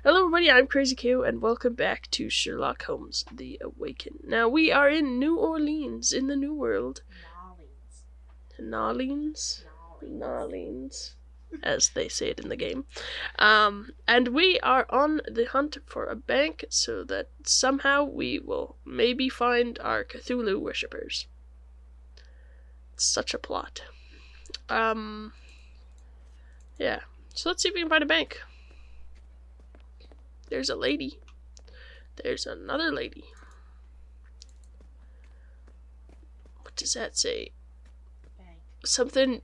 Hello everybody, I'm Crazy Q, and welcome back to Sherlock Holmes, The Awaken. Now, we are in New Orleans, in the New World. Nolines, as they say it in the game. And we are on the hunt for a bank so that somehow we will maybe find our Cthulhu worshippers. It's such a plot. Yeah. So let's see if we can find a bank. There's a lady. There's another lady. What does that say? Bank. Something.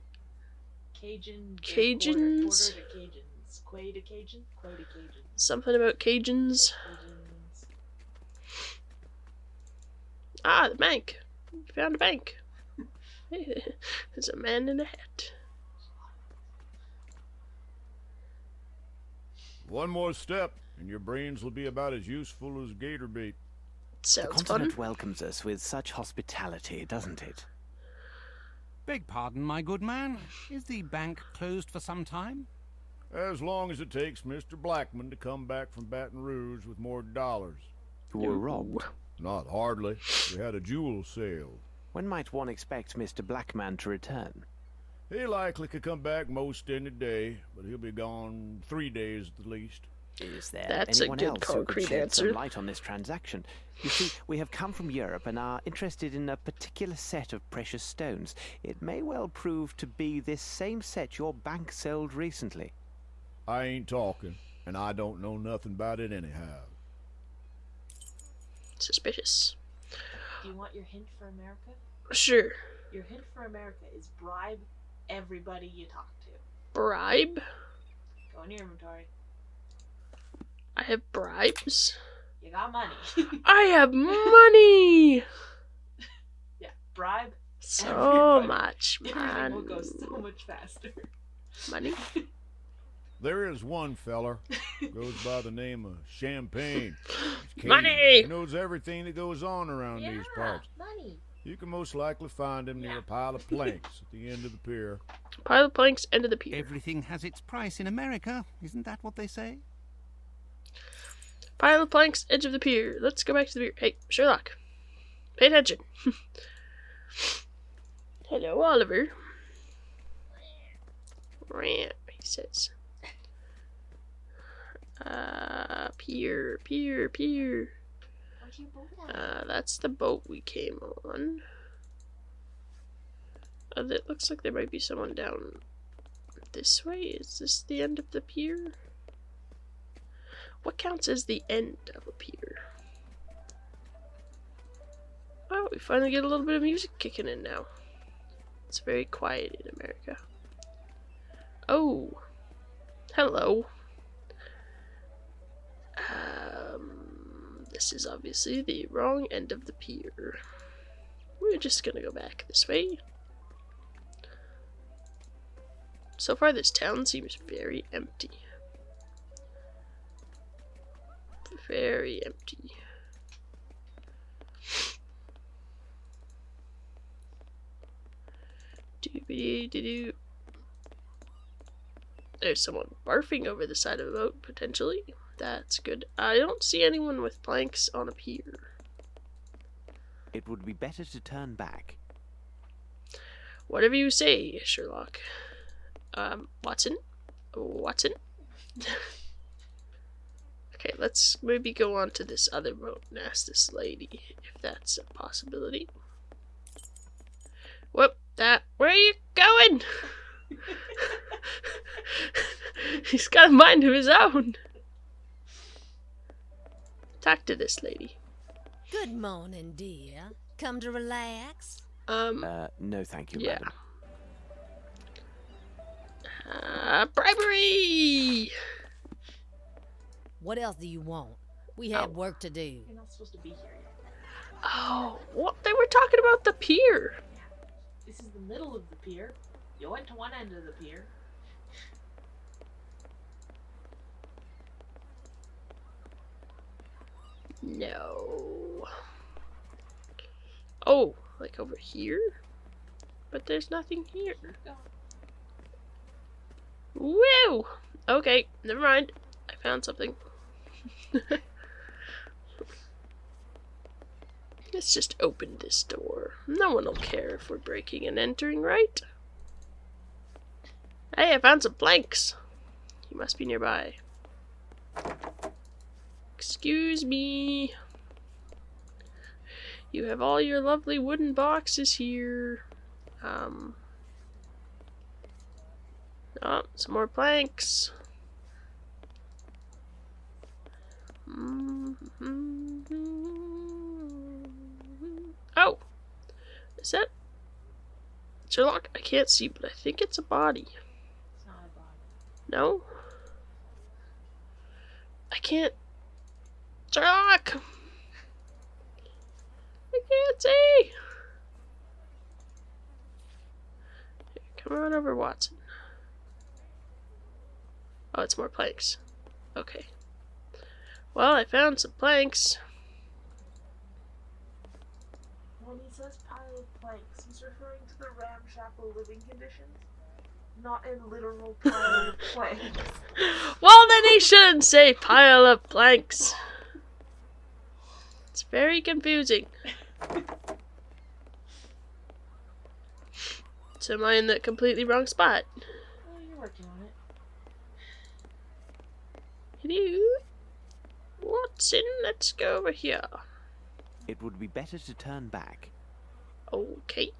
Cajuns. Cajuns. Quarter to Cajuns. Quay to Cajun. Quay to Cajuns. Something about Cajuns. Cajuns. Ah, the bank. We found a bank. There's a man in a hat. One more step, and your brains will be about as useful as gator bait. Sounds the continent fun. welcomes us with such hospitality, doesn't it? Beg pardon, my good man. Is the bank closed for some time? As long as it takes Mr. Blackman to come back from Baton Rouge with more dollars. You were robbed. Not hardly. We had a jewel sale. When might one expect Mr. Blackman to return? He likely could come back most any day, but he'll be gone 3 days at the least. Is there That's a anyone good else who could concrete shed answer. some light on this transaction? You see, we have come from Europe and are interested in a particular set of precious stones. It may well prove to be this same set your bank sold recently. I ain't talking, and I don't know nothing about it anyhow. Suspicious. Do you want your hint for America? Sure. Your hint for America is bribe everybody you talk to. Bribe? Go in your inventory. I have bribes. You got money. I have money! Yeah, bribe So everybody. much Everything will go money. so much faster. Money? There is one feller, goes by the name of Champagne. He's Cajun. Money! He knows everything that goes on around these parts. money. You can most likely find him near a pile of planks at the end of the pier. Pile of planks, end of the pier. Everything has its price in America. Isn't that what they say? Pile of planks, edge of the pier. Let's go back to the pier. Hey, Sherlock. Pay attention. Hello, Oliver. He says. Pier. Where's your boat at? That's the boat we came on. It looks like there might be someone down this way. Is this the end of the pier? What counts as the end of a pier? Oh, we finally get a little bit of music kicking in now. It's very quiet in America. Oh, hello. This is obviously the wrong end of the pier. We're just gonna go back this way. So far, this town seems very empty. Very empty. Doobity-doo-doo. There's someone barfing over the side of a boat, potentially. That's good. I don't see anyone with planks on a pier. It would be better to turn back. Whatever you say, Sherlock. Watson? Okay, let's maybe go on to this other boat and ask this lady if that's a possibility. Whoop, where are you going? He's got a mind of his own. Talk to this lady. Good morning, dear. Come to relax? No thank you, Yeah. madam. Bribery! What else do you want? We have work to do. You're not supposed to be here yet. Oh, what? They were talking about the pier. This is the middle of the pier. You went to one end of the pier. No. Oh, like over here? But there's nothing here. Woo! Okay, never mind. I found something. Let's just open this door. No one will care if we're breaking and entering, right? Hey, I found some planks. He must be nearby. Excuse me. You have all your lovely wooden boxes here. Oh, some more planks. Oh! Is that Sherlock? I can't see, but I think it's a body. It's not a body. No? I can't. Sherlock! I can't see! Here, come on over, Watson. Oh, it's more planks. Okay. Well, I found some planks. When he says pile of planks, he's referring to the ramshackle living conditions, not a literal pile of planks. Well, then he shouldn't say pile of planks. It's very confusing. So am I in the completely wrong spot? Oh, you're working on it. Hello? Watson, let's go over here. It would be better to turn back. Okay.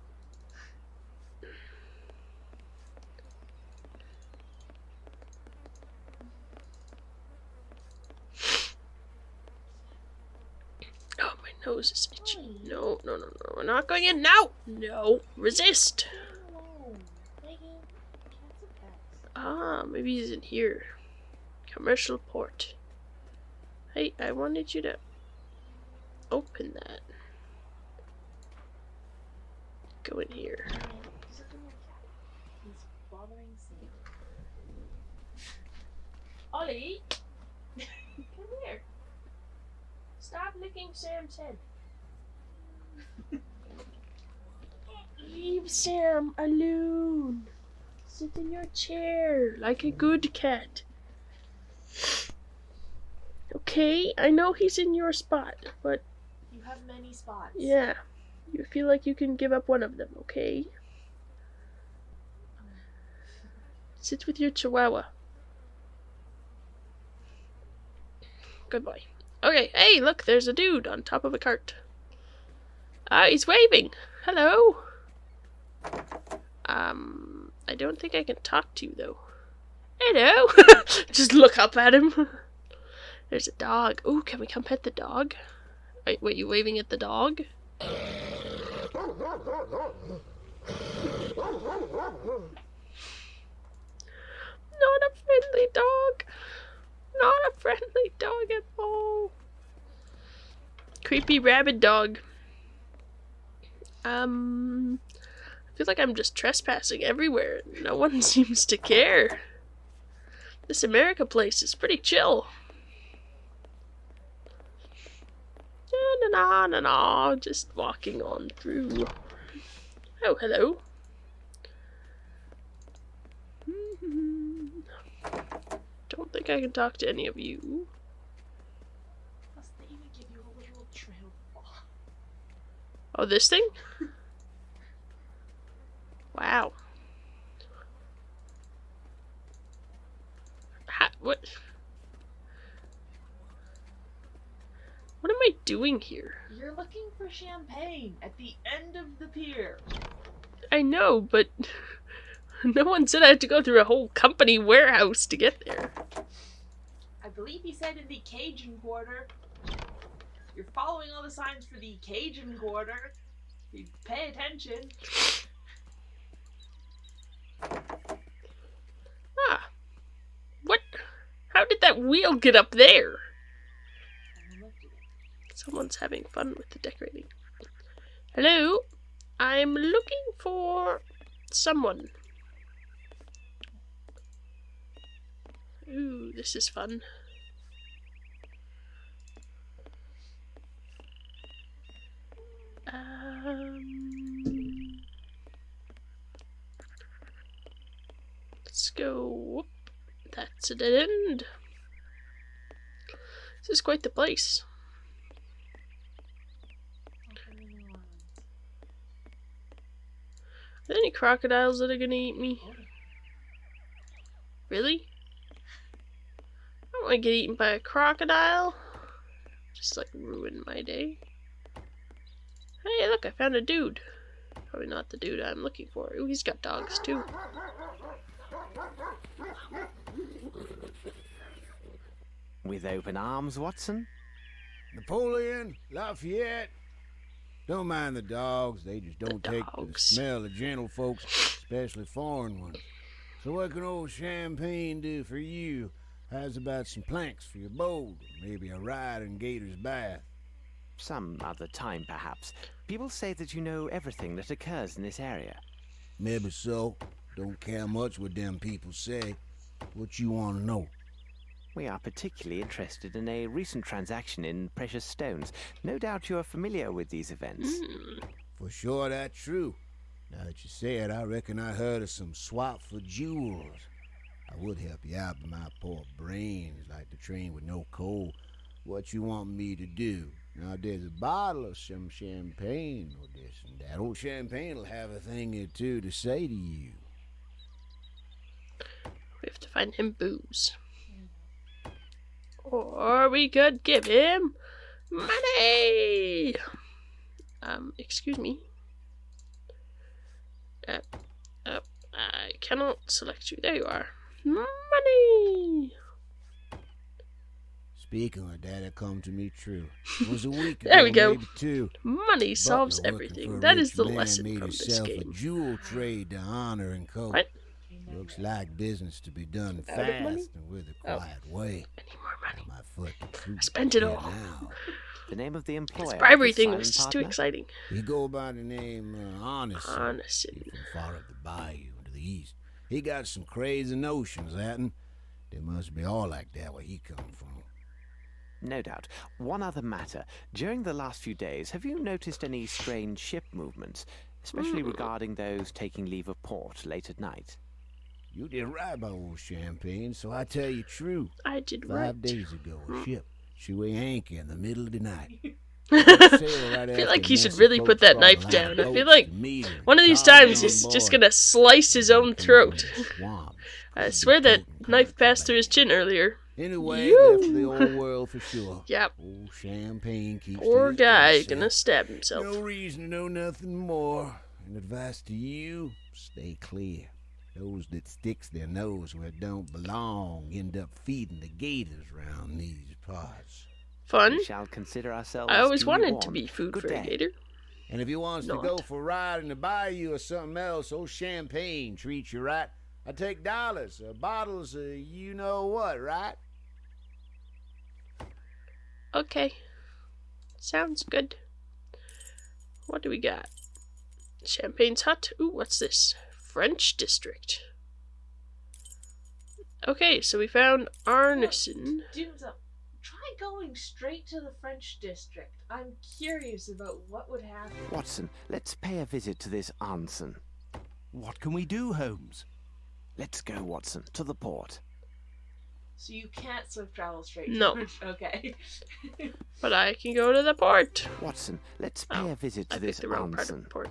Oh, my nose is itchy. No, no, no, no. We're not going in now. No. Resist. Leave him alone. Megan, cats are pets. Ah, maybe he's in here. Commercial port. Hey, I wanted you to open that. Go in here. He's looking at a cat. He's bothering Sam. Ollie! Come here. Stop licking Sam's head. Leave Sam alone. Sit in your chair like a good cat. Okay, I know he's in your spot, but You have many spots. yeah, you feel like you can give up one of them, okay? Sit with your chihuahua. Good boy. Okay, hey, look, there's a dude on top of a cart. He's waving. Hello. I don't think I can talk to you, though. Hello. Just look up at him. There's a dog. Ooh, can we come pet the dog? Wait, you waving at the dog? Not a friendly dog. Not a friendly dog at all. Creepy rabid dog. I feel like I'm just trespassing everywhere. No one seems to care. This America place is pretty chill. Na, just walking on through. Oh, hello. Don't think I can talk to any of you. Plus, they even give you a literal trail ball. Oh, this thing? Wow. What? What am I doing here? You're looking for champagne at the end of the pier. I know, but no one said I had to go through a whole company warehouse to get there. I believe he said in the Cajun Quarter. You're following all the signs for the Cajun Quarter. You pay attention. Ah. What? How did that wheel get up there? Someone's having fun with the decorating. Hello? I'm looking for someone. Ooh, this is fun. Let's go. Whoop. That's a dead end. This is quite the place. Are there any crocodiles that are gonna eat me? Really? I don't want to get eaten by a crocodile. Just like ruin my day. Hey, look, I found a dude. Probably not the dude I'm looking for. Ooh, he's got dogs too. With open arms, Watson? Napoleon, Lafayette. Don't mind the dogs. They just don't take the smell of gentle folks, especially foreign ones. So what can old Champagne do for you? How's about some planks for your boat? Or maybe a ride in Gator's Bath? Some other time, perhaps. People say that you know everything that occurs in this area. Maybe so. Don't care much what them people say. What you want to know? We are particularly interested in a recent transaction in precious stones. No doubt you are familiar with these events. For sure that's true. Now that you say it, I reckon I heard of some swap for jewels. I would help you out, but my poor brain is like the train with no coal. What you want me to do? Now, there's a bottle of some champagne or this and that. Old Champagne will have a thing or two to say to you. We have to find him booze. Or we could give him money! Excuse me. I cannot select you. There you are. Money! Speaking of that, it come to me true. It was a week ago, There we go. maybe two. Money solves Butler working everything. for a That is rich the man lesson made from this himself game. a jewel trade to honor and coat. What? Looks like business to be done Out of money? fast and with a quiet way. Any more money? My foot through I spent it here all. now. The name of the employer. This of bribery this thing silent was just too partner? exciting. He go by the name Honest. Honest. He from far up the bayou to the east. He got some crazy notions, Hatton. They must be all like that where he come from. No doubt. One other matter. During the last few days, have you noticed any strange ship movements, especially regarding those taking leave of port late at night? You did right by old Champagne, so I tell you true. I did 5 right. days ago, a ship. She weigh anchor in the middle of the night. I feel like he should really put that knife down. I feel like one of these times he's just gonna slice his own throat. I swear that knife passed through his chin earlier. Anyway, You. left for the old world for sure. Yep. Old Champagne keeps Poor to guy himself. gonna stab himself. No reason to know nothing more. And advice to you, stay clear. Those that sticks their nose where it don't belong end up feeding the gators round these parts. Fun. We shall consider ourselves I always duly wanted to warned. be food Good for a day. gator. And if you wants to Not. go for a ride in the bayou or something else, old Champagne treats you right. I take dollars, bottles, you know what, right? Okay. Sounds good. What do we got? Champagne's hut. Ooh, what's this? French district. Okay, so we found Arneson. Try going straight to the French district. I'm curious about what would happen. Watson, let's pay a visit to this Arneson. What can we do, Holmes? Let's go, Watson, to the port. So you can't swift travel straight No. to Okay. But I can go to the port. Watson, let's pay a visit I to picked this the wrong part of the Arneson. port.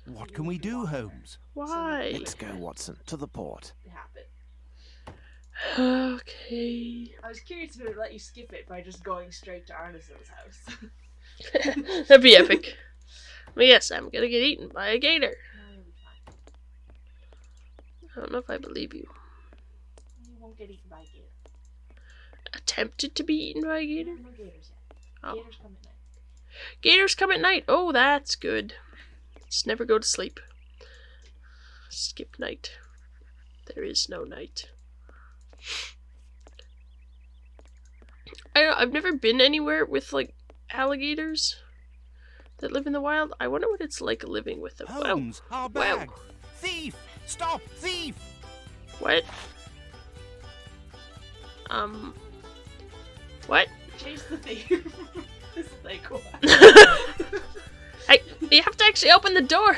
What can we do, Holmes? Why? Let's go, Watson, to the port. It happened. Okay. I was curious if it would let you skip it by just going straight to Arneson's house. That'd be epic. But yes, I'm gonna get eaten by a gator. No, you'll be fine. I don't know if I believe you. You won't get eaten by a gator. Attempted to be eaten by a gator? No gators yet. Oh. Gators come at night. Gators come at night. Oh, that's good. Just never go to sleep. Skip night. There is no night. I've never been anywhere with, like, alligators that live in the wild. I wonder what it's like living with them. Wow. Holmes, our Wow. bag! Thief! Stop! Thief! What? What? Chase the thief. This is like what? You have to actually open the door.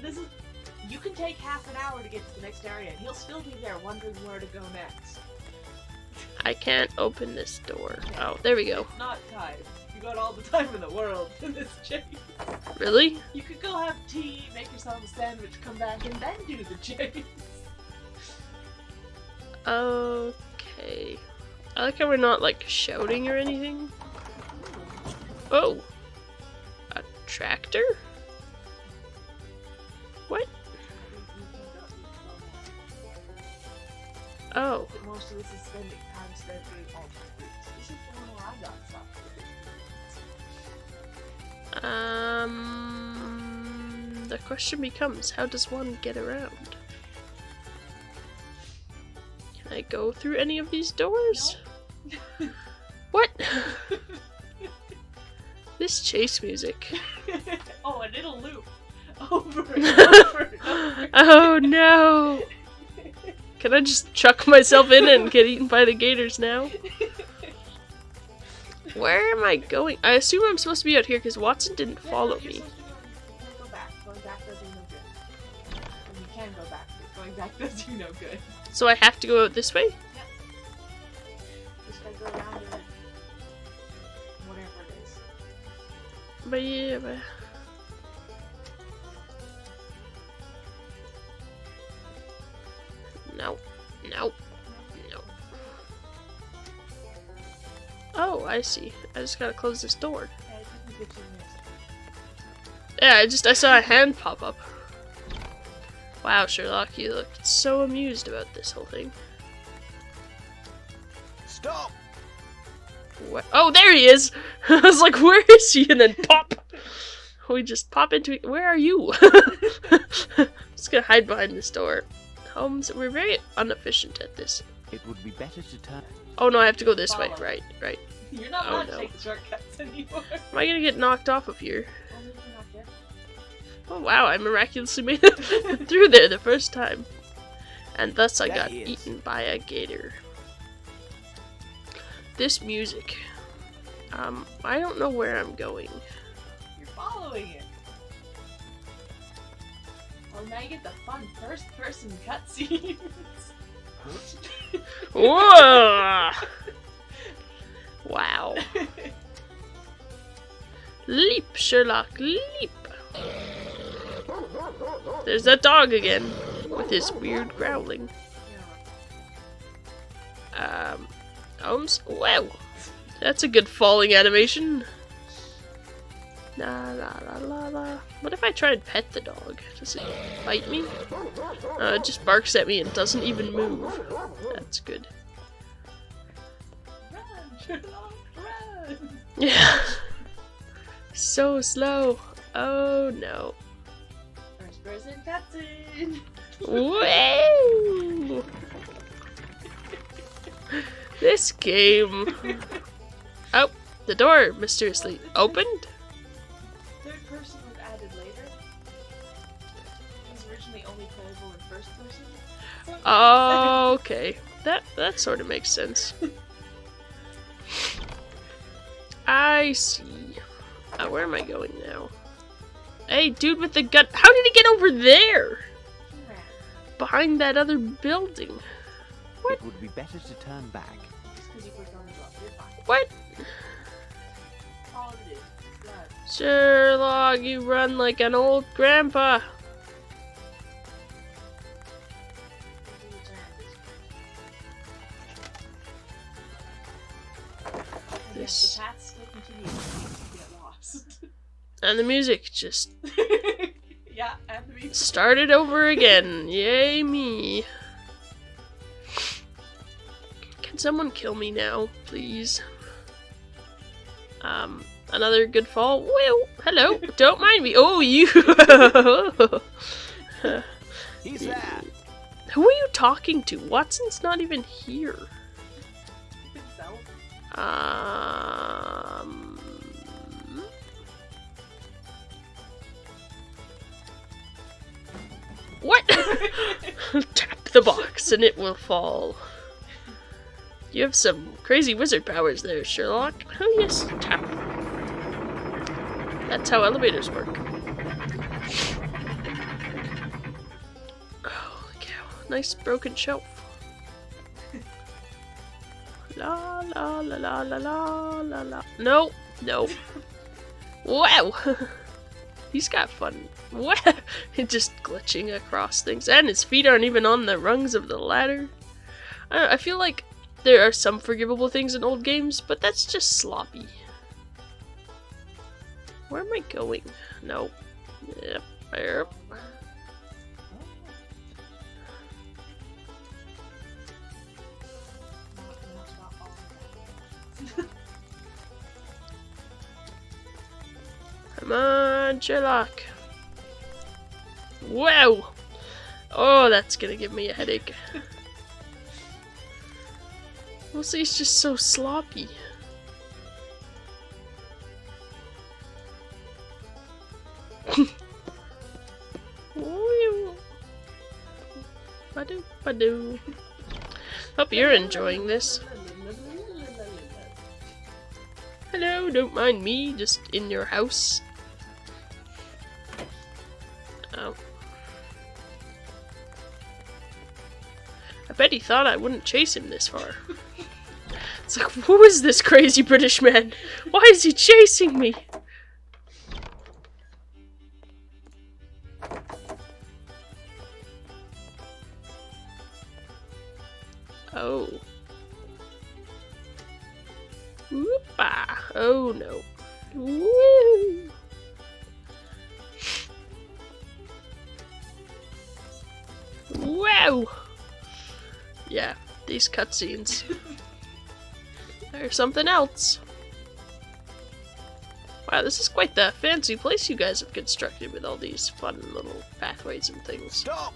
This is. You can take half an hour to get to the next area, and he'll still be there wondering where to go next. I can't open this door. Oh, there we go. It's not time. You got all the time in the world in this chase. Really? You could go have tea, make yourself a sandwich, come back, and then do the chase. Okay. I like how we're not, like, shouting or anything. Oh. A tractor? What? Oh. Most of this is spending time studying alternate routes. This is the one where I got stuck. The question becomes, how does one get around? Can I go through any of these doors? No. What? This chase music. Oh, and it'll loop over and over and over. Oh no! Can I just chuck myself in and get eaten by the gators now? Where am I going? I assume I'm supposed to be out here because Watson didn't follow me. You can't go back. Going back does you no good. And you can go back, but going back does you no good. So I have to go out this way? Yep. Just gotta go around it. Whatever it is. But yeah, but... No. No. No. Oh, I see. I just gotta close this door. Yeah, it didn't get you missed. Yeah, I saw a hand pop up. Wow, Sherlock, you looked so amused about this whole thing. Stop! What? Oh, there he is! I was like, where is he? And then pop! We just pop into it. Where are you? I'm just gonna hide behind this door. Holmes, we're very inefficient at this. It would be better to turn. Oh no, I have to go this way. Follow. Right, right. You're not Oh, allowed no. to take the shortcuts anymore. Am I gonna get knocked off of here? Only if you're not there. Oh wow, I miraculously made it through there the first time. And thus I There got he is. eaten by a gator. This music. I don't know where I'm going. You're following it. Well, now you get the fun first-person cutscenes. Whoa! Wow. Leap, Sherlock, leap! There's that dog again, with his weird growling. Holmes? Wow! That's a good falling animation. La la la la la. What if I try and pet the dog? Does it bite me? It just barks at me and doesn't even move. That's good. Run, Sherlock, run! Yeah. So slow. Oh no. First-person cutscene. Whoa! This game. Oh, the door mysteriously opened. Third person was added later. It was originally only playable in first person. So Oh, okay. That sort of makes sense. I see. Where am I going now? Hey, dude with the gun. How did he get over there? Behind that other building. It would be better to turn back. Just because you click on it, you're fine. What? All it is. Run. Sherlock, you run like an old grandpa. This- The path still continues. You get lost. And the music just Yeah, and the music. started over again. Yay me. Can someone kill me now, please? Another good fall. Well, hello. Don't mind me. Oh, you. He's there! Who are you talking to? Watson's not even here. Himself. What? Tap the box and it will fall. You have some crazy wizard powers there, Sherlock. Oh yes, tap. That's how elevators work. Holy cow. Nice broken shelf. La la la la la la la la. No, no. Wow! He's got fun. What? Just glitching across things. And his feet aren't even on the rungs of the ladder. I feel like there are some forgivable things in old games, but that's just sloppy. Where am I going? No. Yep. Yep. Come on, Sherlock. Wow! Oh, that's gonna give me a headache. Mostly it's just so sloppy. Ba-do, ba-do. Hope you're enjoying this. Hello, don't mind me, just in your house. Oh. I bet he thought I wouldn't chase him this far. It's like, who is this crazy British man? Why is he chasing me? Oh. Whoop-ah. Oh no. Woo! Wow! Yeah, these cutscenes are something else. Wow, this is quite the fancy place you guys have constructed with all these fun little pathways and things. Stop!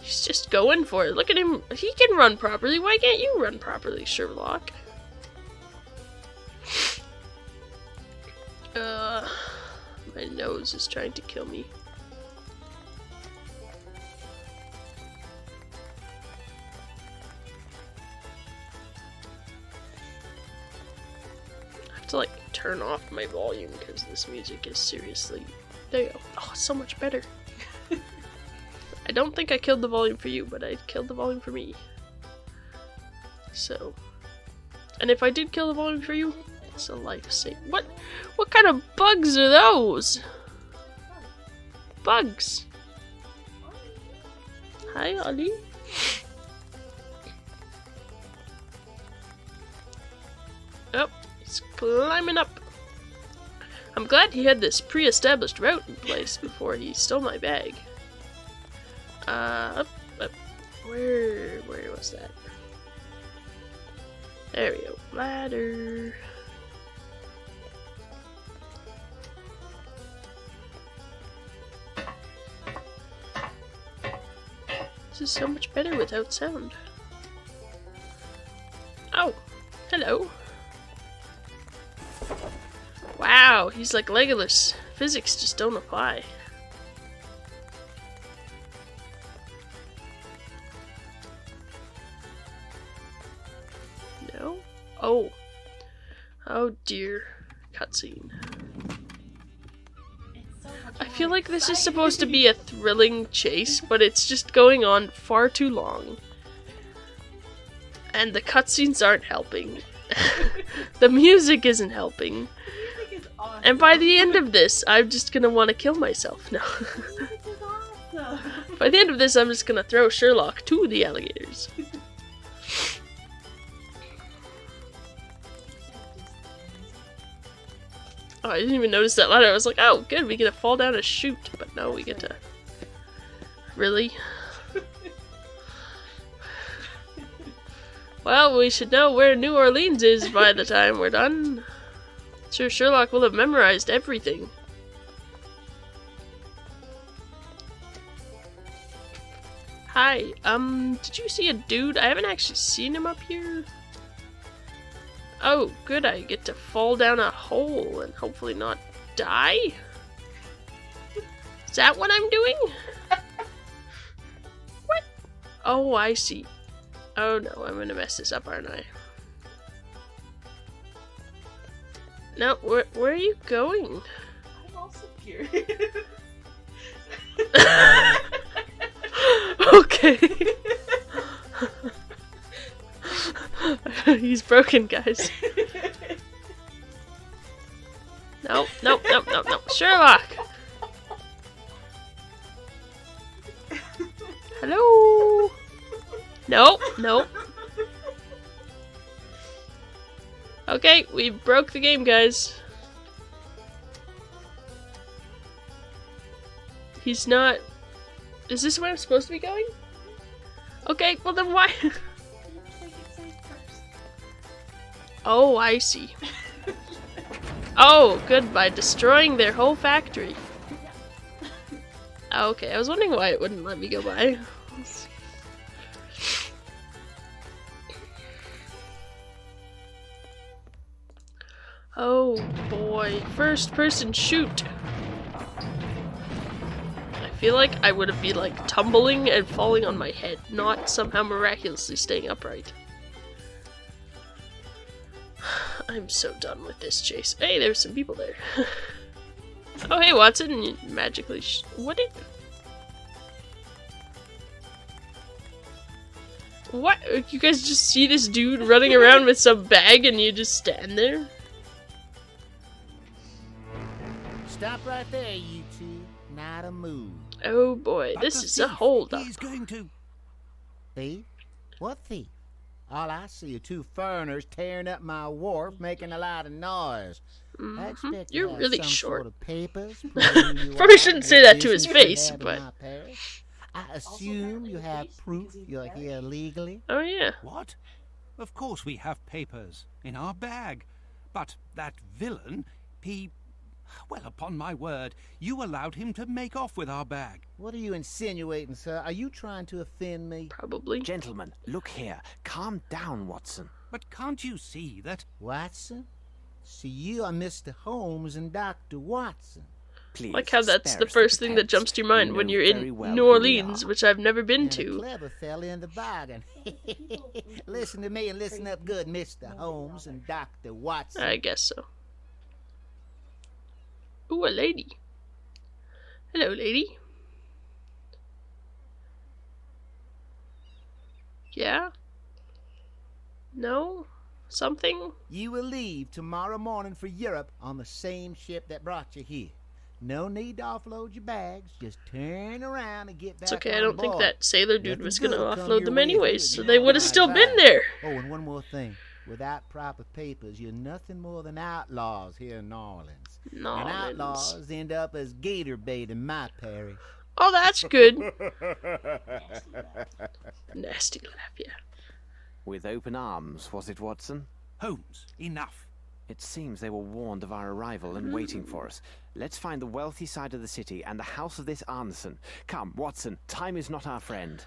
He's just going for it. Look at him. He can run properly. Why can't you run properly, Sherlock? My nose is trying to kill me. I have to like turn off my volume because this music is seriously... There you go. Oh, so much better. I don't think I killed the volume for you, but I killed the volume for me. So... And if I did kill the volume for you, it's a life save. What kind of bugs are those? Bugs. Hi, Ollie. Oh, he's climbing up. I'm glad he had this pre-established route in place before he stole my bag. Up. Where was that? There we go. Ladder. This is so much better without sound. Oh, hello. Wow, he's like Legolas. Physics just don't apply. No? Oh. Oh dear. Cutscene. I feel like this is supposed to be a thrilling chase, but it's just going on far too long. And the cutscenes aren't helping. The music isn't helping. Music is awesome. And by the end of this, I'm just gonna want to kill myself. No. Music is awesome. By the end of this, I'm just gonna throw Sherlock to the alligators. Oh, I didn't even notice that ladder. I was like, oh, good, we get to fall down a chute. But no, we get to... Really? Well, we should know where New Orleans is by the time we're done. Sure, Sherlock will have memorized everything. Hi, did you see a dude? I haven't actually seen him up here. Oh, good, I get to fall down a hole and hopefully not die? Is that what I'm doing? What? Oh, I see. Oh no, I'm gonna mess this up, aren't I? No, where are you going? I'm also curious. Okay. He's broken, guys. No. Sherlock! Hello? No. Okay, we broke the game, guys. He's not... Is this where I'm supposed to be going? Okay, well then why... Oh, I see. Oh, good, by destroying their whole factory. Okay, I was wondering why it wouldn't let me go by. Oh boy, first person shoot. I feel like I would have been like tumbling and falling on my head, not somehow miraculously staying upright. I'm so done with this chase. Hey, there's some people there. Oh, hey, Watson, you magically what did... What? You guys just see this dude running around with some bag and you just stand there? Stop right there, you two. Not a move. Oh boy, But this the is a thief, holdup. He's going to... Thief? What thief? All I see are two foreigners tearing up my wharf, making a lot of noise. I expect You're you have really some short. sort of papers. proving who you Probably are shouldn't and say what that to his business you face, have in but... my parish. I assume you have proof you're here legally. Oh yeah. What? Of course we have papers in our bag. But that villain, he... Well, upon my word, you allowed him to make off with our bag. What are you insinuating, sir? Are you trying to offend me? Probably. Gentlemen, look here. Calm down, Watson. But can't you see that... Watson? See, you are Mr. Holmes and Dr. Watson. Please, Like how that's spare the us first thing that pretense. jumps to your mind We when know you're very in well New who we Orleans, are. which I've never been And a to. clever fella in the bargain. Listen to me and listen up good, Mr. Holmes and Dr. Watson. I guess so. Ooh, a lady. Hello, lady. Yeah? No? Something? You will leave tomorrow morning for Europe on the same ship that brought you here. No need to offload your bags. Just turn around and get back It's okay, I on don't think board. that sailor dude Nothing was gonna good come offload your them way anyways, through so the they would have night still been ride. there. Oh, and one more thing. Without proper papers, you're nothing more than outlaws here in New Orleans. And outlaws end up as gator bait in my parish. Oh, that's good. Nasty laugh, yeah. With open arms, was it, Watson? Holmes, enough. It seems they were warned of our arrival and waiting for us. Let's find the wealthy side of the city and the house of this Anderson. Come, Watson, time is not our friend.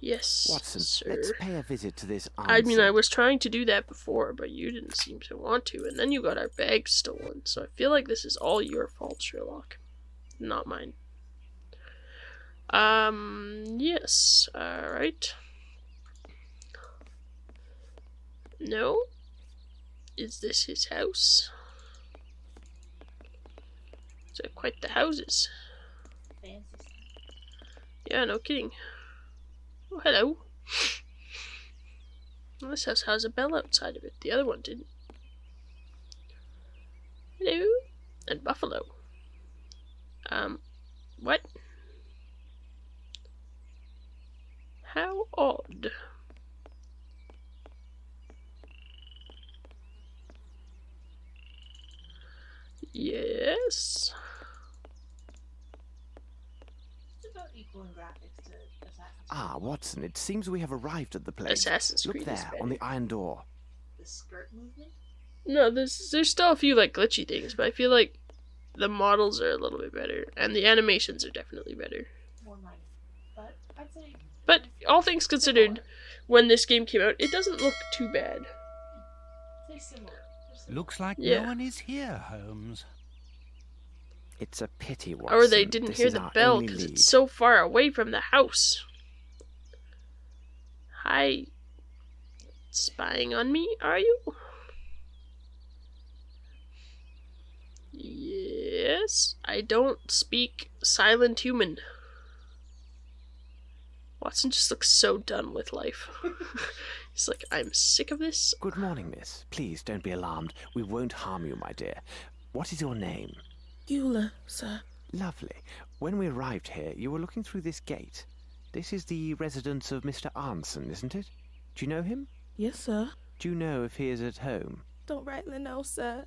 Yes, Watson, sir. let's pay a visit to this I Anderson. mean, I was trying to do that before, but you didn't seem to want to, and then you got our bags stolen, so I feel like this is all your fault, Sherlock. Not mine. Yes, alright. No? Is this his house? These are quite the houses. Fancy stuff. Yeah, no kidding. Oh, hello. Well, this house has a bell outside of it. The other one didn't. Hello. And buffalo. What? How odd. Yes. It's about equal in graphics to Assassin's Creed. Ah, Watson, it seems we have arrived at the place. Assassin's Look Creed is there, better. on the iron door. The skirt movement? No, there's still a few like glitchy things, but I feel like the models are a little bit better, and the animations are definitely better. More minor. But I'd say But all things considered, when this game came out, it doesn't look too bad. They're similar. They're similar. Looks like Yeah. no one is here, Holmes. It's a pity, Watson. Or they didn't This hear is the our bell only because lead. it's so far away from the house. Hi. Spying on me, are you? Yes. I don't speak silent human. Watson just looks so done with life. He's like, I'm sick of this. Good morning, miss. Please don't be alarmed. We won't harm you, my dear. What is your name? Eula, sir. Lovely. When we arrived here, you were looking through this gate. This is the residence of Mr. Arnson, isn't it? Do you know him? Yes, sir. Do you know if he is at home? Don't rightly know, sir.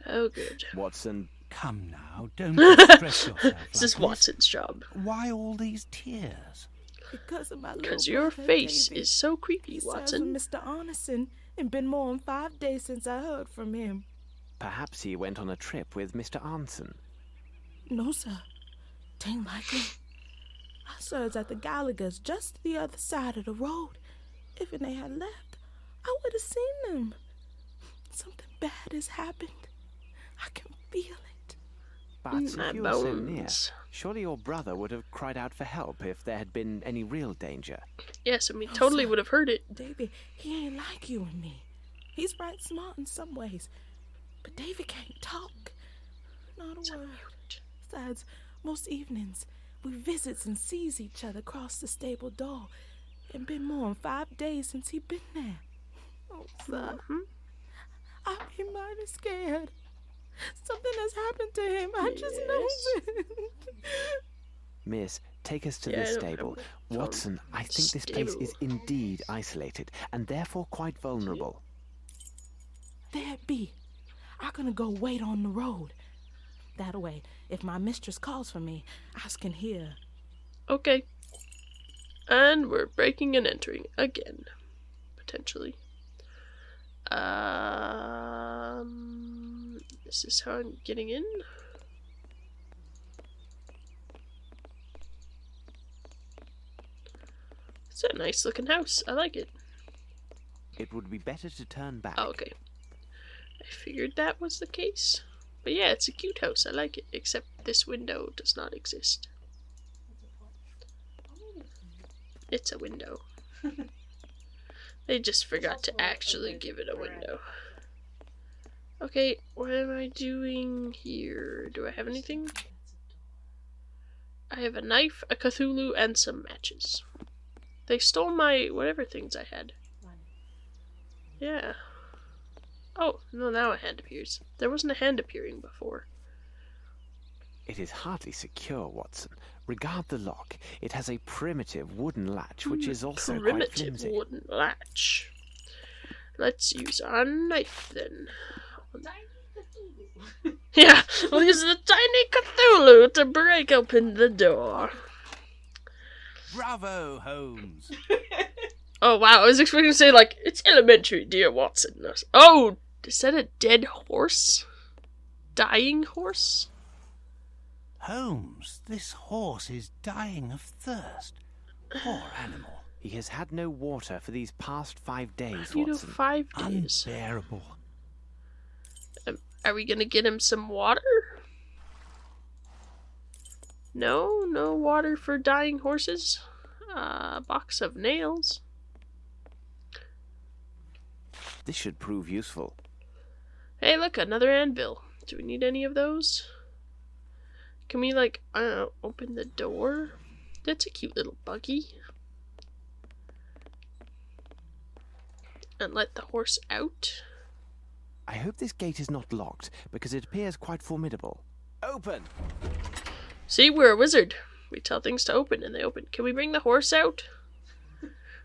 Oh, good. Watson, Come now, don't distress yourself like This is Watson's job. Why all these tears? Because of my little Because your brother, face David. is so creepy, He serves Watson. with Mr. Arneson, and been more than 5 days since I heard from him. perhaps he went on a trip with Mr. Arnson. No, sir. Tain't likely. I serves at the Gallagher's just the other side of the road. If they had left, I would have seen them. Something bad has happened. I can feel it. But My if you were so near, bones. surely your brother would have cried out for help if there had been any real danger. Yes, and we No, totally sir. would have heard it. David, he ain't like you and me. He's right smart in some ways. But David can't talk. Not a word. Besides, most evenings, we visits and sees each other across the stable door. And been more than 5 days since he been there. Oh, sir. I be mighty scared. Something has happened to him. I just knows it. Miss, take us to Yeah, this I don't stable. know. Watson, I think this place is indeed isolated, and therefore quite vulnerable. There it be. I'm gonna go wait on the road. That way, if my mistress calls for me, I can hear. Okay. And we're breaking and entering again. Potentially. This is how I'm getting in. It's a nice looking house. I like it. It would be better to turn back. Oh, okay. I figured that was the case. But yeah, it's a cute house. I like it. Except this window does not exist. It's a window. They just forgot to actually give it a window. Okay, what am I doing here? Do I have anything? I have a knife, a Cthulhu, and some matches. They stole my whatever things I had. Yeah. Oh, no, now a hand appears. There wasn't a hand appearing before. It is hardly secure, Watson. Regard the lock. It has a primitive wooden latch, which is also quite Primitive flimsy. wooden latch. Let's use our knife then. Yeah, we'll use the tiny Cthulhu to break open the door. Bravo, Holmes. Oh wow, I was expecting to say, like, it's elementary, dear Watson. Oh, is that a dead horse? Dying horse? Holmes, this horse is dying of thirst. Poor animal. He has had no water for these past 5 days, You know, Watson. 5 days. Unbearable. Are we gonna get him some water? No, no water for dying horses. Box of nails. This should prove useful. Hey, look, another anvil. Do we need any of those? Can we, like, I don't know, open the door? That's a cute little buggy. And let the horse out. I hope this gate is not locked, because it appears quite formidable. Open! See, we're a wizard. We tell things to open and they open. Can we bring the horse out?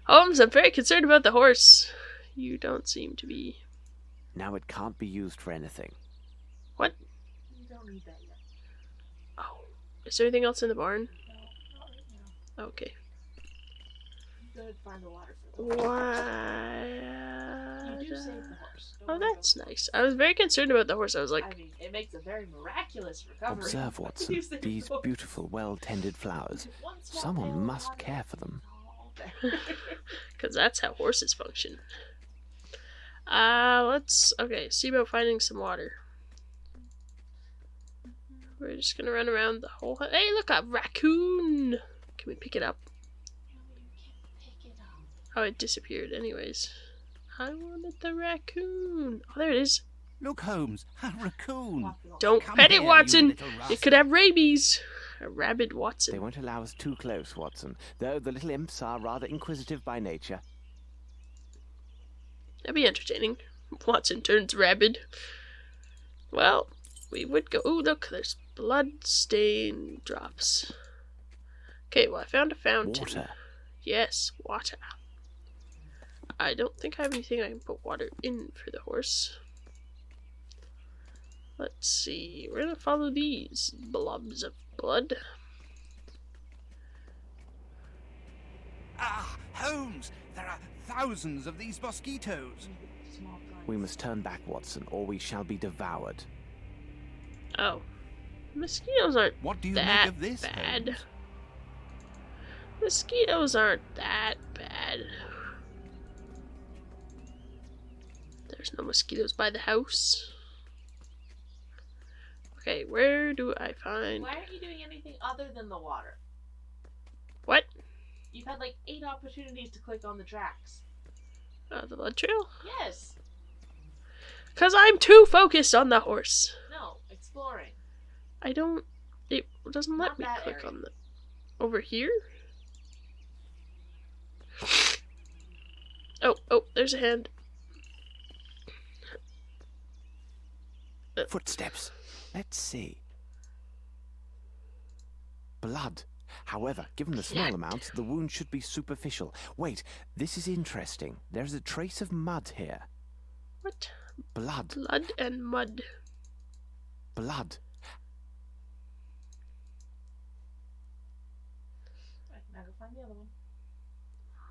Holmes, I'm very concerned about the horse. You don't seem to be. Now it can't be used for anything. What? You don't need that yet. Oh. Is there anything else in the barn? No, not right now. Okay. Go ahead and find the water for the horse. Why? You do save the horse. Don't Oh, worry that's about nice. I was very concerned about the horse. I was it. like, I mean, it makes a very miraculous recovery. Observe, Watson, You save these the horse. beautiful, well-tended flowers. One small Someone pail of must water. care for them. because that's how horses function. Okay, see about finding some water. We're just gonna run around the whole. Hey, look, a raccoon! Can we pick it up? No, you can't pick it up. Oh, it disappeared, anyways. I wanted the raccoon. Oh, there it is. Look, Holmes, a raccoon. Walk it off. Don't Come pet here, it, you Watson. little rascal. It could have rabies. a rabid Watson. They won't allow us too close, Watson, though the little imps are rather inquisitive by nature. That'd be entertaining. Watson turns rabid. Well, we would go... Oh, look, there's blood stain drops. Okay, well, I found a fountain. Water. Yes, water. I don't think I have anything I can put water in for the horse. Let's see. We're gonna follow these blobs of blood. Ah, Holmes! There are thousands of these mosquitoes. We must turn back, Watson, or we shall be devoured. Oh. Mosquitoes aren't What do you that make of this, bad. Holmes? Mosquitoes aren't that bad. There's no mosquitoes by the house. Okay, where do I find... Why aren't you doing anything other than the water? What? You've had like 8 opportunities to click on the tracks. Oh, the blood trail? Yes. Because I'm too focused on the horse. No, exploring. I don't... It doesn't let Not me that click area. on the... Over here? Oh, there's a hand. Footsteps. Let's see. Blood. However, given the small Blood. amount, the wound should be superficial. Wait, this is interesting. There's a trace of mud here. What? Blood. Blood and mud. Blood. Right, now go find the other one.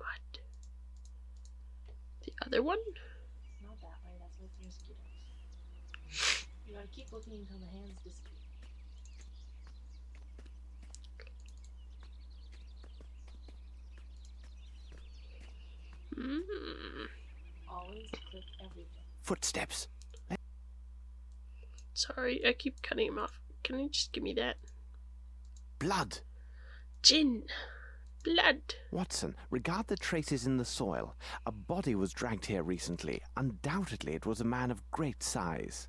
Mud. The other one? It's not that way, that's with the mosquitoes. You gotta keep looking until the hands disappear. Always click everything. Footsteps. Sorry, I keep cutting him off. Can you just give me that? Blood. Gin. Blood. Watson, regard the traces in the soil. A body was dragged here recently. Undoubtedly, it was a man of great size.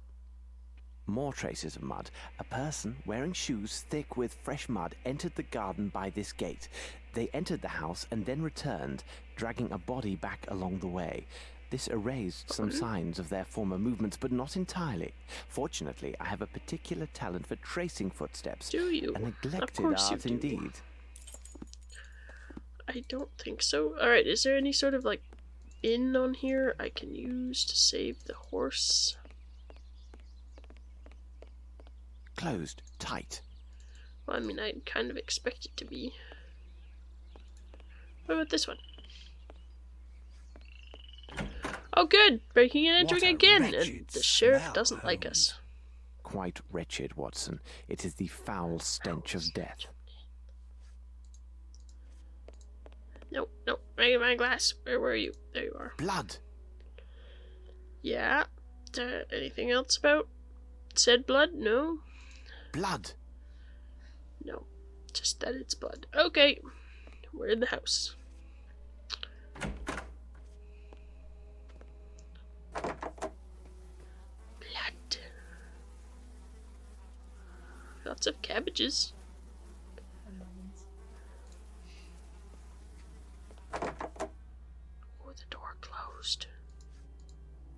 More traces of mud. A person wearing shoes thick with fresh mud entered the garden by this gate. They entered the house and then returned, dragging a body back along the way. This erased some signs of their former movements, but not entirely. Fortunately, I have a particular talent for tracing footsteps. Do you? A neglected Of course art you do. indeed. I don't think so. Alright, is there any sort of, like, inn on here I can use to save the horse? Closed. Tight. Well, I mean, I kind of expect it to be. What about this one? Oh, good! Breaking and What entering a again, and wretched the sheriff smell, doesn't like Holmes. us. Quite wretched, Watson. It is the foul stench of death. No, my glass. Where were you? There you are. Blood. Yeah. Anything else about said blood? No? Blood. No. Just that it's blood. Okay. We're in the house. Blood. Lots of cabbages. Oh, the door closed.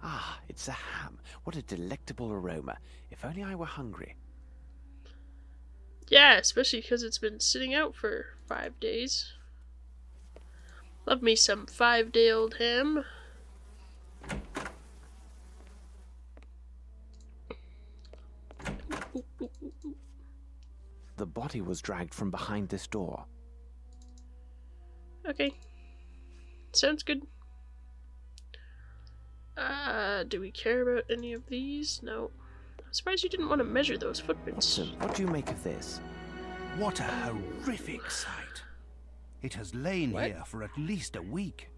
Ah, it's a ham. What a delectable aroma. If only I were hungry. Yeah, especially because it's been sitting out for 5 days. Love me some 5-day-old ham. The body was dragged from behind this door. Okay. Sounds good. Do we care about any of these? No. I'm surprised you didn't want to measure those footprints. Watson, what do you make of this? What a horrific sight. It has lain What? here for at least a week.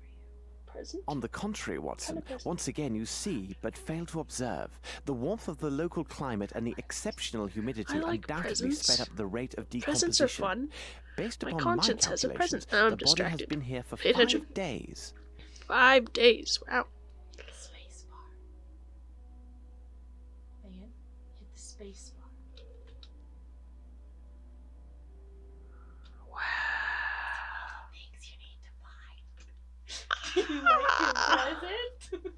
Present? On the contrary, Watson, Kind of present. once again you see but fail to observe. The warmth of the local climate and the exceptional humidity I like undoubtedly presents. sped up the rate of Presents decomposition. are fun. Based My upon conscience my has a calculations, present. I'm the body has distracted. been here for Pay 5 attention. days. 5 days. Wow. Space bar. Megan, hit the space bar. You like your present?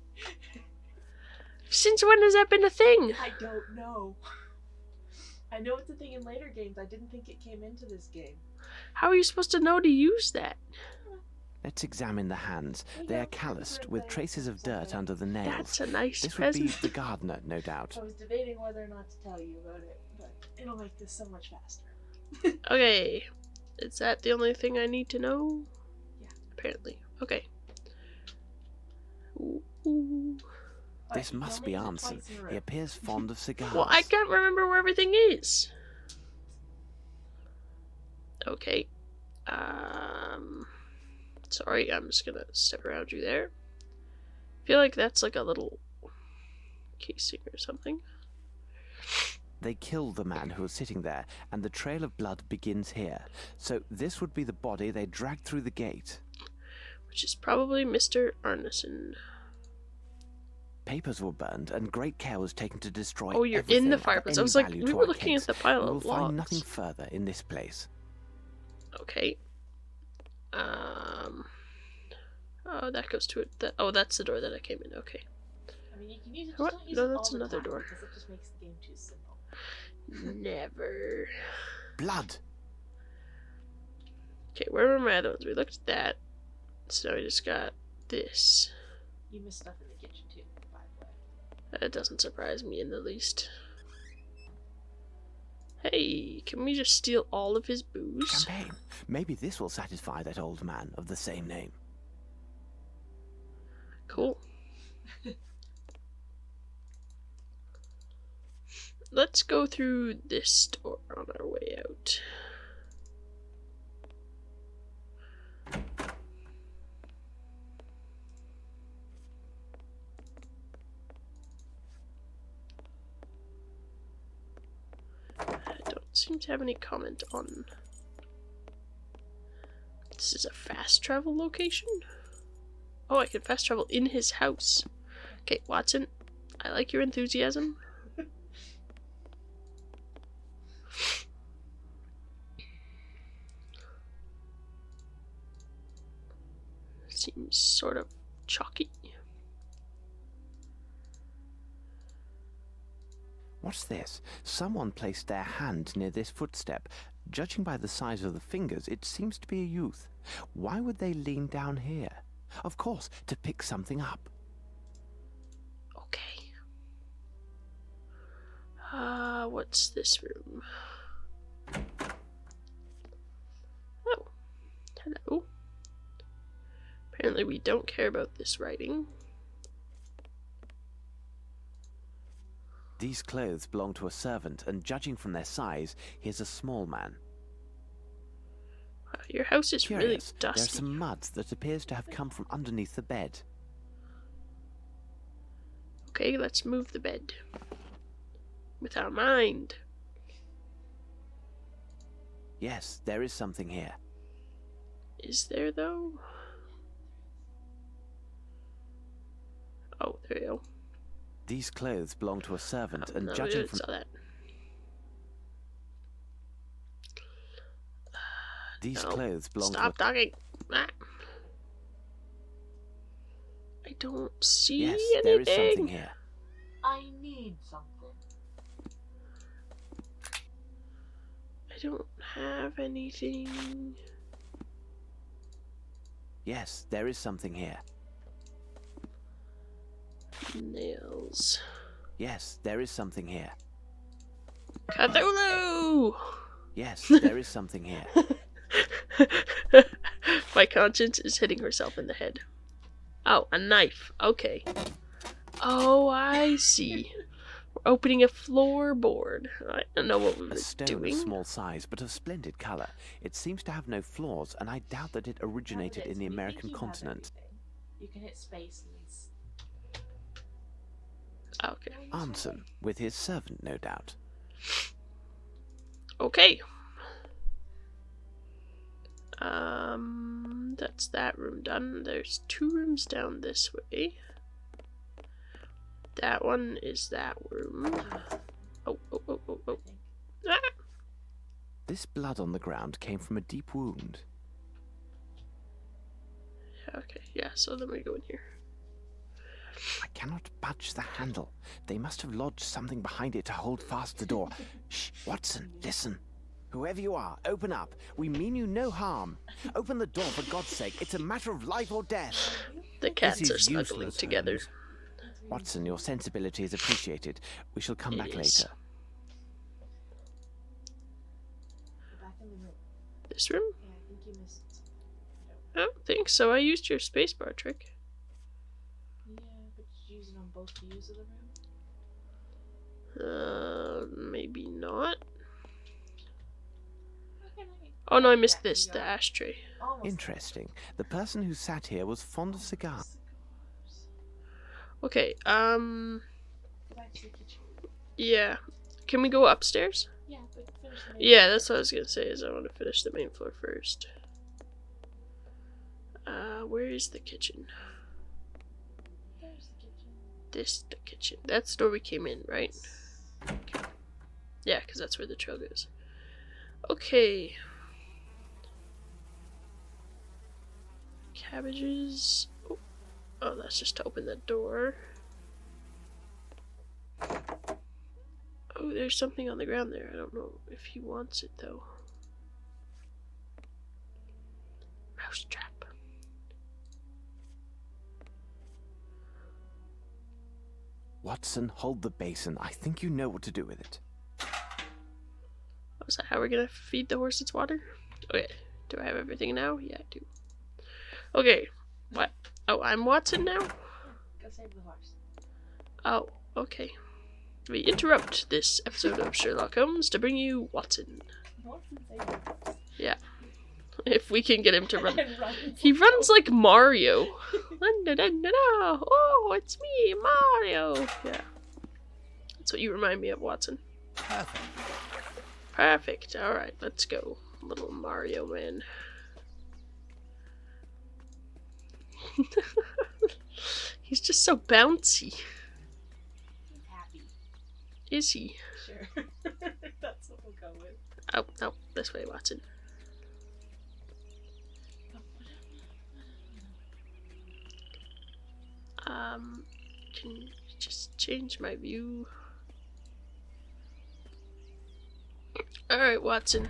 Since when has that been a thing? I don't know. I know it's a thing in later games. I didn't think it came into this game. How are you supposed to know to use that? Let's examine the hands. They are calloused, with traces of dirt under the nails. That's a nice This would be present. the gardener, no doubt. I was debating whether or not to tell you about it, but it'll make this so much faster. Okay. Is that the only thing I need to know? Yeah. Apparently. Okay. Ooh. This must be Anson. He appears fond of cigars. Well, I can't remember where everything is. Okay. Sorry, I'm just gonna step around you there. I feel like that's like a little casing or something. They kill the man who was sitting there, and the trail of blood begins here. So this would be the body they dragged through the gate. Which is probably Mr. Arneson. Papers were burned, and great care was taken to destroy Oh, you're everything in the of fireplace. I any was like, value we to were our looking case. at the pile We will of find logs. nothing further in this place. Okay. Oh, that goes to it. Oh, that's the door that I came in. Okay. I mean, you can use it. Just What? don't use No, it that's all the another time, door. because it just makes the game too simple. Never. Blood! Okay, where were my other ones? We looked at that. So now we just got this. You missed stuff in the kitchen too, by the way. That doesn't surprise me in the least. Hey, can we just steal all of his booze? Champagne. Maybe this will satisfy that old man of the same name. Cool. Let's go through this door on our way out. I don't seem to have any comment on... This is a fast travel location? Oh, I can fast travel in his house. Okay, Watson, I like your enthusiasm. Seems sort of chalky. What's this? Someone placed their hand near this footstep. Judging by the size of the fingers, it seems to be a youth. Why would they lean down here? Of course, to pick something up. Okay. What's this room? Oh, hello. Apparently we don't care about this writing. These clothes belong to a servant, and judging from their size, he is a small man. Wow, your house is really Curious, dusty. there's some mud that appears to have come from underneath the bed. Okay, let's move the bed. With our mind. Yes, there is something here. Is there, though? Oh, there you go. These clothes belong to a servant, and No, we judging didn't from saw that. these No, clothes belong Stop to a... talking. Ah. I don't see Yes, anything. there is something here. I need something. I don't have anything. Yes, there is something here. Nails. Yes, there is something here. Cthulhu! Yes, there is something here. My conscience is hitting herself in the head. Oh, a knife. Okay. Oh, I see. We're opening a floorboard. I don't know what we were A stone doing. of small size, but of splendid colour. It seems to have no flaws, and I doubt that it originated in the American continent. You can hit space and it's... Okay. Anson, with his servant, no doubt. Okay. That's that room done. There's 2 rooms down this way. That one is that room. Oh. Ah! This blood on the ground came from a deep wound. Okay, yeah, so then we go in here. I cannot budge the handle. They must have lodged something behind it to hold fast the door. Shh, Watson, listen. Whoever you are, open up. We mean you no harm. Open the door, for God's sake. It's a matter of life or death. The cats This are is snuggling useless, together. Holmes. Watson, your sensibility is appreciated. We shall come back It is. later. Go back in the room. This room? Yeah, I think you missed. I don't think so. I used your spacebar trick. Yeah, but did you use it on both views of the room? Maybe not. Okay, Oh no, I missed Yeah, this, you the got it. ashtray. Almost. Interesting. The person who sat here was fond of cigars. Okay, Go back to the kitchen. yeah. Can we go upstairs? Yeah, but finish the main Yeah, that's what I was gonna say, is I want to finish the main floor first. Where is the kitchen? There's the kitchen. This the kitchen. That's the door we came in, right? Okay. Yeah, because that's where the trail goes. Okay. Cabbages. Oh, that's just to open that door. Oh, there's something on the ground there. I don't know if he wants it, though. Mousetrap. Watson, hold the basin. I think you know what to do with it. Oh, is that how we're gonna feed the horse its water? Okay. Do I have everything now? Yeah, I do. Okay. What? Oh, I'm Watson now? Go save the horse. Oh, okay. We interrupt this episode of Sherlock Holmes to bring you Watson. Watson save the horse. Yeah. If we can get him to run. And runs. He runs like Mario. Oh, it's me, Mario. Yeah. That's what you remind me of, Watson. Perfect. Perfect. Alright, let's go. Little Mario man. He's just so bouncy. He's happy. Is he? Sure. That's what we'll go with. Oh, no. This way, Watson. Can you just change my view? Alright, Watson.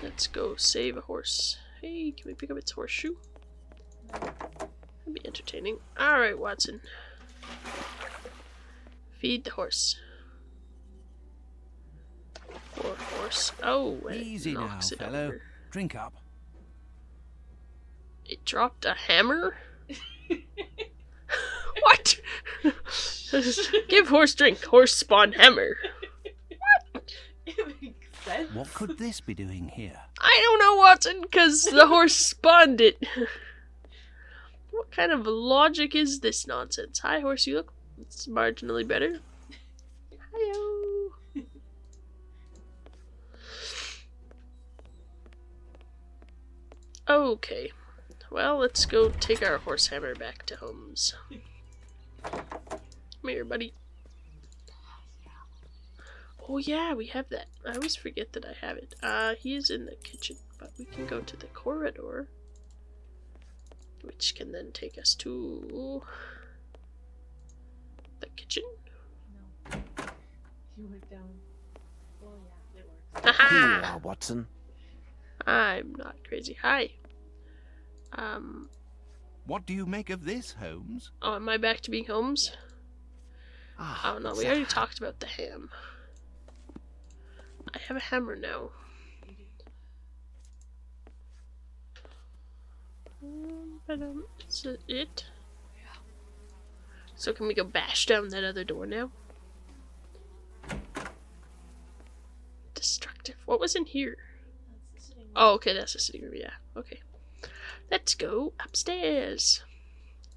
Let's go save a horse. Hey, can we pick up its horseshoe? That'd be entertaining. Alright, Watson. Feed the horse. Poor horse. Oh, and it Easy now, knocks it fellow. over. Drink up. It dropped a hammer? What? Give horse drink. Horse spawn hammer. It makes sense. What could this be doing here? I don't know, Watson, because the horse spawned it. What kind of logic is this nonsense? Hi, horse, you look it's marginally better. Hi-yo. Okay. Well, let's go take our horse hammer back to Holmes. Come here, buddy. Oh yeah, we have that. I always forget that I have it. He is in the kitchen, but we can go to the corridor, which can then take us to the kitchen. No. You went down. Well, yeah, it works. Here you Haha! are, Watson. I'm not crazy. Hi. What do you make of this, Holmes? Oh, am I back to being Holmes? Ah, Oh no, what's we already that? talked about the ham. I have a hammer now. Is it it? So can we go bash down that other door now? Destructive. What was in here? That's the sitting room. Oh, okay, that's the sitting room, yeah. Okay. Let's go upstairs.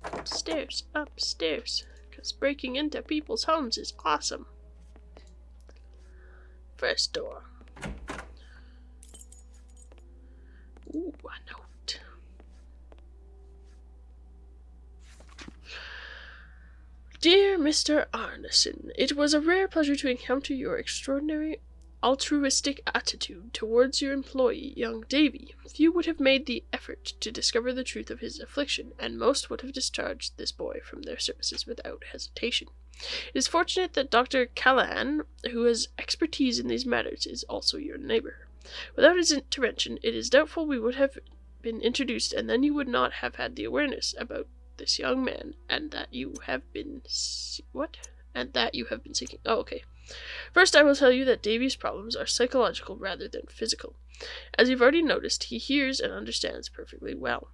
Upstairs, upstairs. Because breaking into people's homes is awesome. First door. Ooh, a note. Dear Mr. Arneson, it was a rare pleasure to encounter your extraordinary altruistic attitude towards your employee, young Davy, few would have made the effort to discover the truth of his affliction, and most would have discharged this boy from their services without hesitation. It is fortunate that Dr. Callahan, who has expertise in these matters, is also your neighbor. Without his intervention, it is doubtful we would have been introduced, and then you would not have had the awareness about this young man, and that you have been seeking. Oh, okay. First, I will tell you that Davy's problems are psychological rather than physical. As you've already noticed, he hears and understands perfectly well.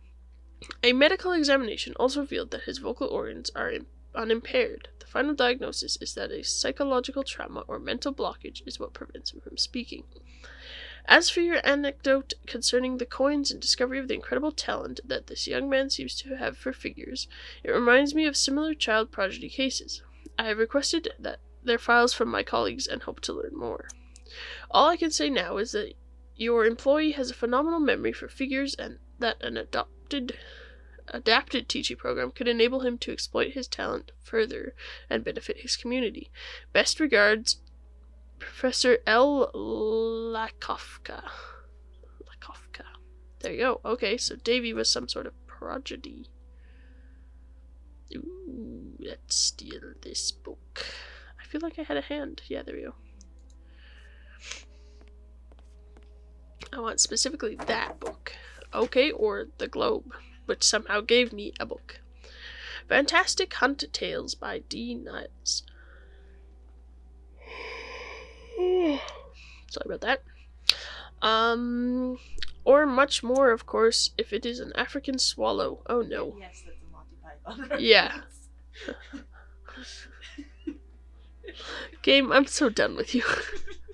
A medical examination also revealed that his vocal organs are unimpaired. The final diagnosis is that a psychological trauma or mental blockage is what prevents him from speaking. As for your anecdote concerning the coins and discovery of the incredible talent that this young man seems to have for figures, it reminds me of similar child prodigy cases. I have requested their files from my colleagues and hope to learn more. All I can say now is that your employee has a phenomenal memory for figures, and that an adapted teaching program could enable him to exploit his talent further and benefit his community. Best regards, Professor L. Lakovka. There you go. Okay, so Davy was some sort of prodigy. Ooh, let's steal this book. I feel like I had a hand. Yeah, there we go. I want specifically that book. Okay, or the Globe, which somehow gave me a book. Fantastic Hunt Tales by D. Niles. Sorry about that. Or much more, of course, if it is an African swallow. Oh no. Yes, that's a Monty Python reference. Yeah. Game, I'm so done with you.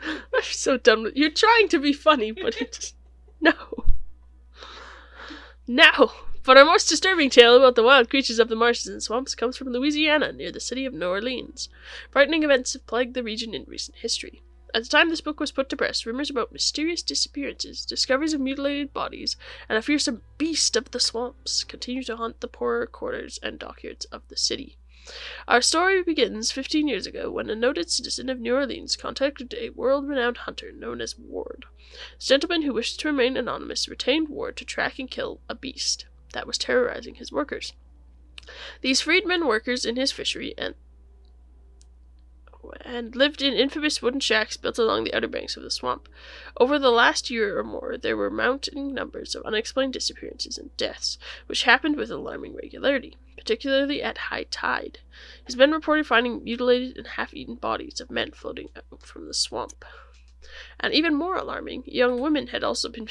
I'm so done with you. You're trying to be funny, but it just... No. Now, but our most disturbing tale about the wild creatures of the marshes and swamps comes from Louisiana, near the city of New Orleans. Frightening events have plagued the region in recent history. At the time this book was put to press, rumors about mysterious disappearances, discoveries of mutilated bodies, and a fearsome beast of the swamps continue to haunt the poorer quarters and dockyards of the city. Our story begins 15 years ago when a noted citizen of New Orleans contacted a world-renowned hunter known as Ward. This gentleman, who wished to remain anonymous, retained Ward to track and kill a beast that was terrorizing his workers. These freedmen workers in his fishery and lived in infamous wooden shacks built along the outer banks of the swamp. Over the last year or more, there were mounting numbers of unexplained disappearances and deaths, which happened with alarming regularity, particularly at high tide. His men reported finding mutilated and half-eaten bodies of men floating out from the swamp. And even more alarming, young women had also been...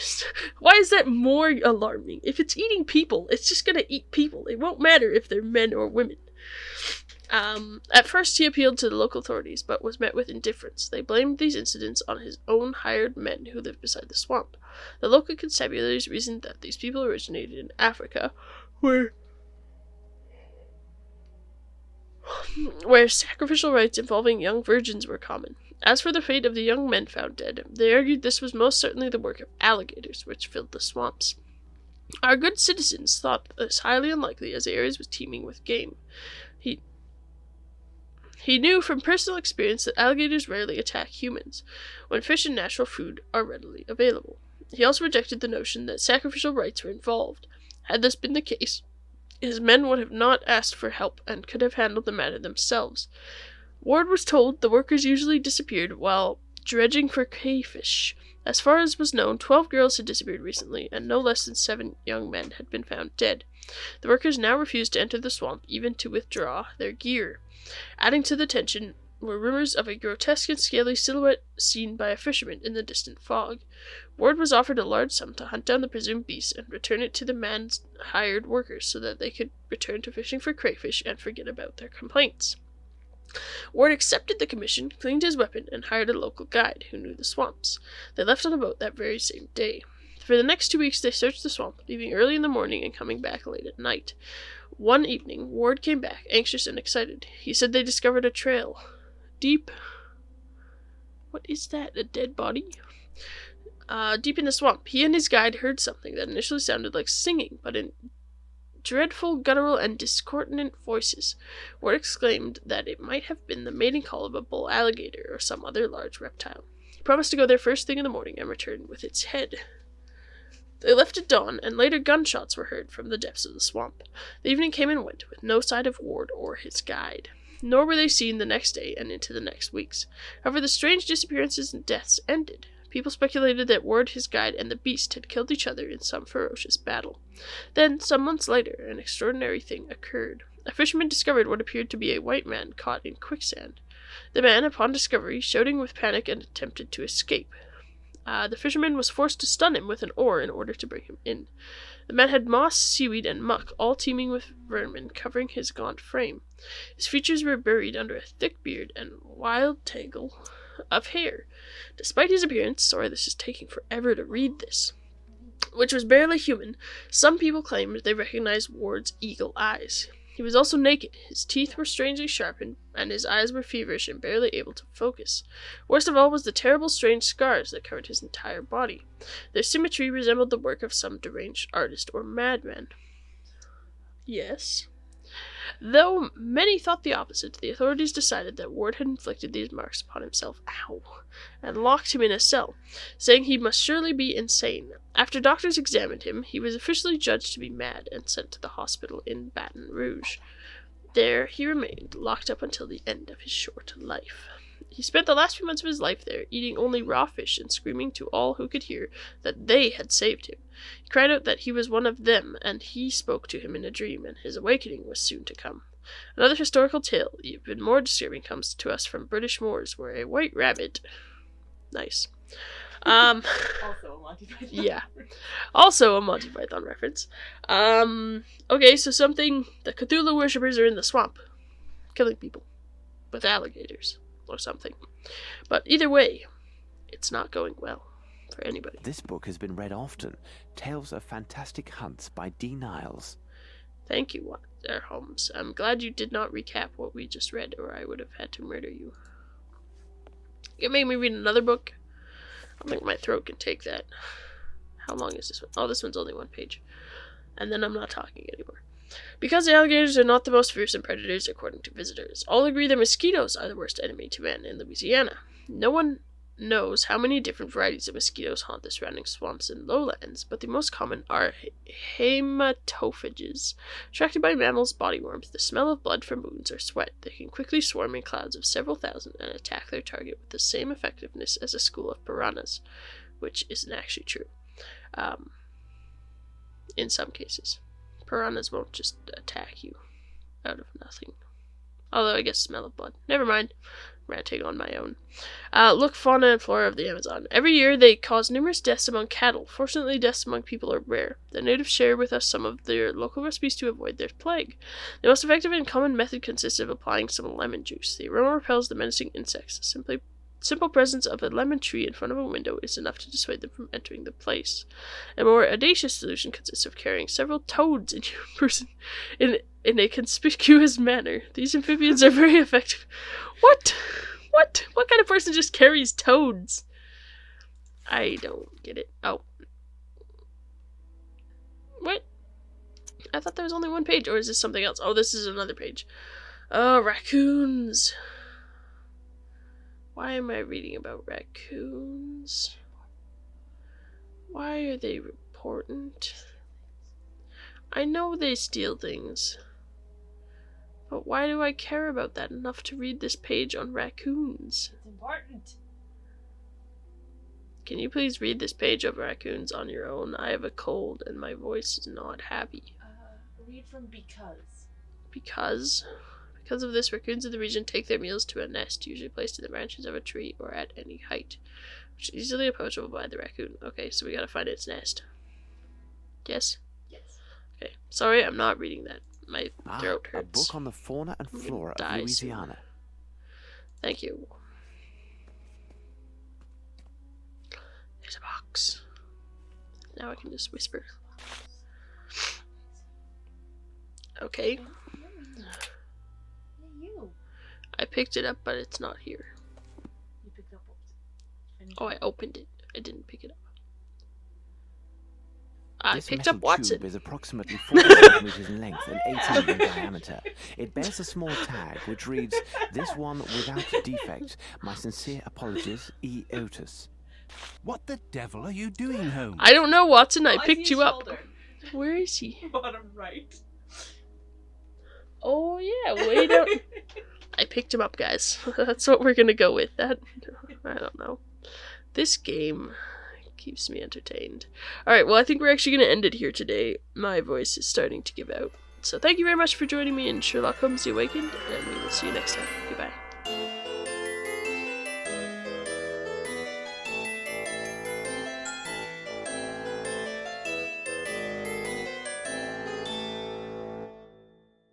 Why is that more alarming? If it's eating people, it's just gonna eat people. It won't matter if they're men or women. At first he appealed to the local authorities, but was met with indifference. They blamed these incidents on his own hired men who lived beside the swamp. The local constabularies reasoned that these people originated in Africa, where sacrificial rites involving young virgins were common. As for the fate of the young men found dead, they argued this was most certainly the work of alligators, which filled the swamps. Our good citizens thought this highly unlikely, as the area was teeming with game. He knew from personal experience that alligators rarely attack humans, when fish and natural food are readily available. He also rejected the notion that sacrificial rites were involved. Had this been the case, his men would have not asked for help and could have handled the matter themselves. Ward was told the workers usually disappeared while dredging for crayfish. As far as was known, 12 girls had disappeared recently, and no less than 7 young men had been found dead. The workers now refused to enter the swamp, even to withdraw their gear. Adding to the tension were rumors of a grotesque and scaly silhouette seen by a fisherman in the distant fog. Ward was offered a large sum to hunt down the presumed beast and return it to the man's hired workers so that they could return to fishing for crayfish and forget about their complaints. Ward accepted the commission, cleaned his weapon, and hired a local guide who knew the swamps. They left on a boat that very same day. For the next 2 weeks they searched the swamp, leaving early in the morning and coming back late at night. One evening, Ward came back, anxious and excited. He said they discovered a trail. Deep... What is that? A dead body? Deep in the swamp. He and his guide heard something that initially sounded like singing, but in dreadful, guttural, and discordant voices. Ward exclaimed that it might have been the mating call of a bull alligator or some other large reptile. He promised to go there first thing in the morning and return with its head. They left at dawn, and later gunshots were heard from the depths of the swamp. The evening came and went, with no sign of Ward or his guide. Nor were they seen the next day and into the next weeks. However, the strange disappearances and deaths ended. People speculated that Ward, his guide, and the beast had killed each other in some ferocious battle. Then, some months later, an extraordinary thing occurred. A fisherman discovered what appeared to be a white man caught in quicksand. The man, upon discovery, shouting with panic, and attempted to escape. The fisherman was forced to stun him with an oar in order to bring him in. The man had moss, seaweed, and muck, all teeming with vermin, covering his gaunt frame. His features were buried under a thick beard and wild tangle of hair. Despite his appearance, sorry this is taking forever to read this, which was barely human, some people claimed they recognized Ward's eagle eyes. He was also naked, his teeth were strangely sharpened, and his eyes were feverish and barely able to focus. Worst of all was the terrible strange scars that covered his entire body. Their symmetry resembled the work of some deranged artist or madman. Yes. Though many thought the opposite, the authorities decided that Ward had inflicted these marks upon himself, and locked him in a cell, saying he must surely be insane. After doctors examined him, he was officially judged to be mad and sent to the hospital in Baton Rouge. There he remained, locked up until the end of his short life. He spent the last few months of his life there, eating only raw fish and screaming to all who could hear that they had saved him. He cried out that he was one of them, and he spoke to him in a dream, and his awakening was soon to come. Another historical tale, even more disturbing, comes to us from British moors, where a white rabbit... Nice. Also a Monty Python. Yeah. Also a Monty Python reference. Okay, so the Cthulhu worshippers are in the swamp, killing people with alligators or something. But either way, it's not going well for anybody. This book has been read often. Tales of Fantastic Hunts by D. Niles. Thank you, Holmes. I'm glad you did not recap what we just read, or I would have had to murder you. You made me read another book. I think my throat can take that. How long is this one? Oh, this one's only one page. And then I'm not talking anymore. Because the alligators are not the most fearsome predators, according to visitors, all agree that mosquitoes are the worst enemy to man in Louisiana. No one knows how many different varieties of mosquitoes haunt the surrounding swamps and lowlands, but the most common are hematophages. Attracted by mammals' body warmth, the smell of blood from wounds or sweat, they can quickly swarm in clouds of several thousand and attack their target with the same effectiveness as a school of piranhas, which isn't actually true. In some cases. Piranhas won't just attack you out of nothing. Although I guess smell of blood. Never mind. Ranting on my own. Look, fauna and flora of the Amazon. Every year they cause numerous deaths among cattle. Fortunately, deaths among people are rare. The natives share with us some of their local recipes to avoid their plague. The most effective and common method consists of applying some lemon juice. The aroma repels the menacing insects. Simple presence of a lemon tree in front of a window is enough to dissuade them from entering the place. A more audacious solution consists of carrying several toads in your person in a conspicuous manner. These amphibians are very effective. What? What kind of person just carries toads? I don't get it. Oh. What? I thought there was only one page, or is this something else? Oh, this is another page. Oh, raccoons. Why am I reading about raccoons? Why are they important? I know they steal things. But why do I care about that enough to read this page on raccoons? It's important. Can you please read this page of raccoons on your own? I have a cold and my voice is not happy. Read from because. Because? Because of this, raccoons in the region take their meals to a nest, usually placed in the branches of a tree or at any height, which is easily approachable by the raccoon. Okay, so we gotta find its nest. Yes? Yes. Okay. Sorry, I'm not reading that. My throat hurts. A book on the fauna and flora of Louisiana. Thank you. There's a box. Now I can just whisper. Okay. You. I picked it up, but it's not here. You picked up what? Oh, I opened it. I didn't pick it up. I This picked metal up Watson. tube is approximately 40 centimeters in length and 18 in diameter. It bears a small tag which reads, "This one without defect. My sincere apologies, E. Otis." What the devil are you doing, Holmes? I don't know, Watson. I Oh, picked see you his up. shoulder. Where is he? Bottom right. Oh, yeah, way down. I picked him up, guys. That's what we're gonna go with. That, I don't know. This game keeps me entertained. Alright, well, I think we're actually gonna end it here today. My voice is starting to give out. So thank you very much for joining me in Sherlock Holmes The Awakened, and we will see you next time. Goodbye.